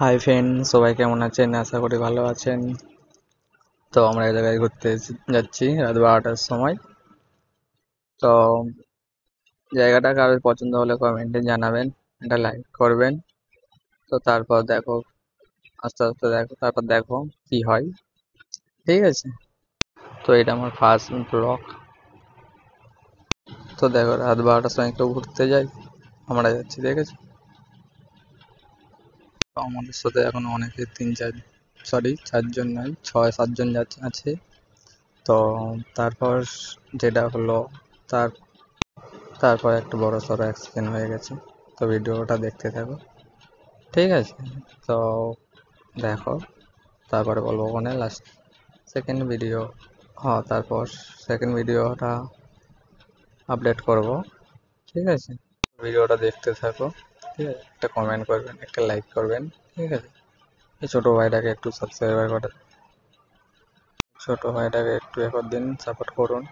Hi friend, সবাই কেমন আছেন? আশা করি ভালো আছেন। তো আমরা এই জায়গায় ঘুরতে যাচ্ছি রাত 12টার সময়। তো জায়গাটা কারোর পছন্দ হলে কমেন্টে জানাবেন, একটা লাইক করবেন। তো তারপর দেখো, আস্তে আস্তে দেখো, তারপর দেখো কি হয়। ঠিক আছে? তো এটা আমার ফার্স্ট ব্লগ। তো দেখো, রাত 12টার সময় কেউ ঘুরতে যাই, আমরা যাচ্ছি, দেখেছো? তো আমাদের সাথে এখন অনেকে চারজন নয়, 6-7 জন আছে। তো তারপর যেটা হলো, তার তারপর একটা বড় সড়ো অ্যাক্সিডেন্ট হয়ে গেছে। তো ভিডিওটা দেখতে থাকো, ঠিক আছে? তো দেখো, তারপরে বলবো ওখানে লাস্ট সেকেন্ড ভিডিও। হ্যাঁ, তারপর সেকেন্ড ভিডিওটা আপডেট করব, ঠিক আছে? ভিডিওটা দেখতে থাকো, ঠিক আছে? একটা কমেন্ট করবেন, একটা লাইক করবেন, ঠিক আছে? এই ছোট ভাইটাকে একটু সাবস্ক্রাইবার করে, ছোট ভাইটাকে একটু দিন, সাপোর্ট করুন।